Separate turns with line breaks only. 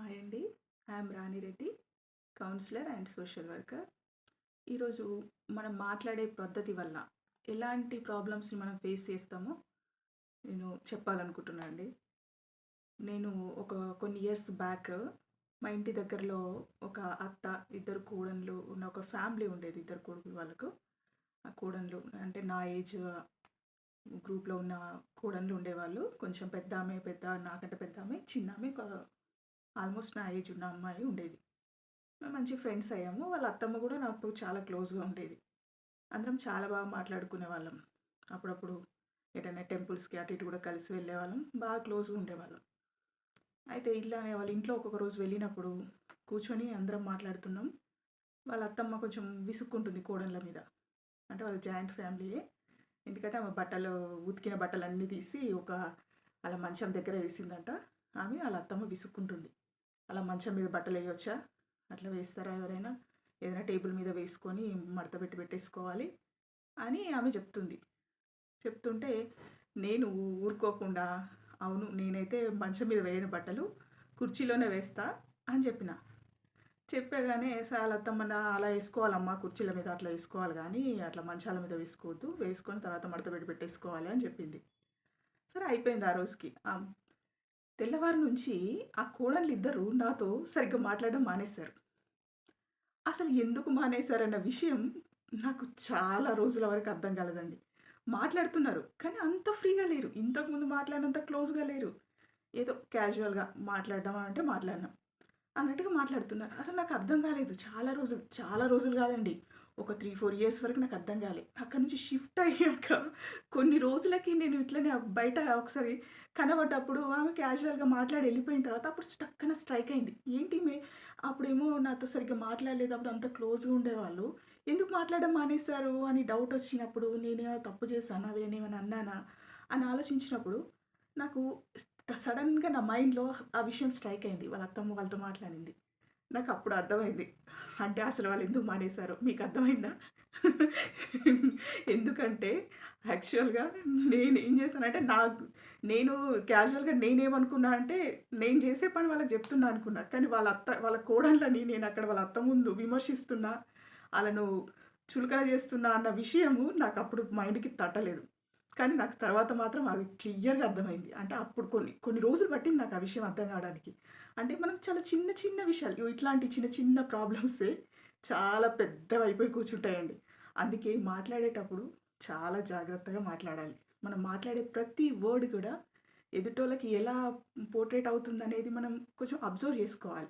Hi అండి. I'm Rani Reddy, counsellor and social worker. ఈరోజు మనం మాట్లాడే పద్ధతి వల్ల ఎలాంటి ప్రాబ్లమ్స్ని మనం ఫేస్ చేస్తామో నేను చెప్పాలనుకుంటున్నాను అండి. నేను కొన్ని ఇయర్స్ బ్యాక్ మా ఇంటి దగ్గరలో ఒక అత్త, ఇద్దరు కోడన్లు ఉన్న ఒక ఫ్యామిలీ ఉండేది. ఇద్దరు కొడుకులు వాళ్ళకు. ఆ కోడన్లు అంటే నా ఏజ్ గ్రూప్‌లో ఉన్న కోడన్లు ఉండేవాళ్ళు. కొంచెం నాకంటే పెద్దామె, చిన్నామె ఆల్మోస్ట్ నా ఏజ్ ఉన్న అమ్మాయి ఉండేది. మేము మంచి ఫ్రెండ్స్ అయ్యాము. వాళ్ళ అత్తమ్మ గూడా నాకు చాలా క్లోజ్‌గా ఉండేది. అందరం చాలా బాగా మాట్లాడుకునేవాళ్ళం. అప్పుడప్పుడు ఎటైనా టెంపుల్స్‌కి అటు ఇటు గూడా కలిసి వెళ్ళేవాళ్ళం. బాగా క్లోజ్‌గా ఉండేవాళ్ళం. అయితే ఇలానే వాళ్ళ ఇంట్లో ఒక్కొక్క రోజు వెళ్ళినప్పుడు కూర్చొని అందరం మాట్లాడుతున్నాం. వాళ్ళ అత్తమ్మ కొంచెం విసుక్కుంటుంది కోడన్ల మీద. అంటే వాళ్ళ జాయింట్ ఫ్యామిలీయే. ఎందుకంటే ఆమె ఉతికిన బట్టలన్నీ తీసి ఆళ్ళ మంచం దగ్గర ఏసిందంట. ఆళ్ళ అత్తమ్మ విసుక్కుంటుంది. అలా మంచం మీద బట్టలేయొచ్చా? అట్లా వేస్తారా ఎవరైనా? ఏదైనా టేబుల్ మీద వేసుకొని మడతబెట్టి పెట్టేసుకోవాలి అని ఆమె చెప్తుంది. చెప్తుంటే నేను ఊరుకోకుండా, అవును నేనైతే మంచం మీద వేయను బట్టలు, కుర్చీలోనే వేస్తా అని చెప్పిన. చెప్పగానే ఆళ్ళత్తమ్మ అలా ఏసుకోవాలమ్మా కుర్చీల మీద అట్లా ఏసుకోవాలి గానీ, అట్లా మంచాల మీద వేసుకోవద్దు. వేసుకొని తర్వాత మడతపెట్టి పెట్టేసుకోవాలి అని చెప్పింది. సరే అయిపోయింది ఆ రోజుకి. తెల్లవారి నుంచి ఆ కోడళ్ళిద్దరూ నాతో సరిగ్గా మాట్లాడడం మానేశారు. అసలు ఎందుకు మానేశారన్న విషయం నాకు చాలా రోజుల వరకు అర్థం కాలేదండి. మాట్లాడుతున్నారు. కానీ అంత ఫ్రీగా లేరు. ఇంతకుముందు మాట్లాడినంత క్లోజ్‌గా లేరు. ఏదో క్యాజువల్‌గా మాట్లాడడం అంటే మాట్లాడినాం అన్నట్టుగా మాట్లాడుతున్నారు. అసలు నాకు అర్థం కాలేదు. చాలా రోజులు కాదండి. ఒక 3, 4 ఇయర్స్ వరకు నాకు అర్థం కాలే. అక్కడి నుంచి షిఫ్ట్ అయ్యాక కొన్ని రోజులకి నేను ఇట్లనే బయట ఒకసారి కనబడ్డప్పుడు ఆమె క్యాజువల్‌గా మాట్లాడి వెళ్ళిపోయిన తర్వాత అప్పుడు టక్కన స్ట్రైక్ అయింది. అప్పుడేమో నాతో సరిగ్గా మాట్లాడలేదు. అప్పుడు అంత క్లోజ్‌గా ఉండేవాళ్ళు. ఎందుకు మాట్లాడడం మానేశారు అని డౌట్ వచ్చినప్పుడు నేనేమైనా తప్పు చేశానా? వీళ్ళనేమైనా అన్నానా? అని ఆలోచించినప్పుడు నాకు సడెన్‌గా నా మైండ్‌లో ఆ విషయం స్ట్రైక్ అయింది. వాళ్ళ అత్తమ్మ వాళ్ళతో మాట్లాడింది. నాకప్పుడు అర్థమైంది. అంటే అసలు వాళ్ళు ఎందుకు మానేశారో. మీకు అర్థమైందా? ఎందుకంటే యాక్చువల్‌గా నేనేం చేశానంటే నేను క్యాజువల్‌గా నేనేమనుకున్నా అంటే నేను చేసే పని వాళ్ళకి చెప్తున్నా అనుకున్నా. కానీ వాళ్ళ కోడళ్ళని నేనక్కడ వాళ్ళ అత్త ముందు విమర్శిస్తున్నా, ఆళ్ళను చులకన చేస్తున్నా అన్న విషయము నాకప్పుడు మైండ్‌కి తట్టలేదు. కానీ నాకు తర్వాత మాత్రం అది క్లియర్‌గా అర్థమైంది. అంటే అప్పుడు కొన్ని రోజులు పట్టింది నాకు ఆ విషయం అర్థం కావడానికి. అంటే మనం చాలా చిన్న చిన్న విషయాలు ఇట్లాంటి చిన్న చిన్న ప్రాబ్లమ్సే చాలా పెద్దవయిపోయి కూర్చుంటాయండి. అందుకే మాట్లాడేటప్పుడు చాలా జాగ్రత్తగా మాట్లాడాలి. మనం మాట్లాడే ప్రతి వర్డ్ కూడా ఎదుటోళ్ళకి ఎలా పోర్ట్రేట్ అవుతుందనేది మనం కొంచెం అబ్జర్వ్ చేసుకోవాలి.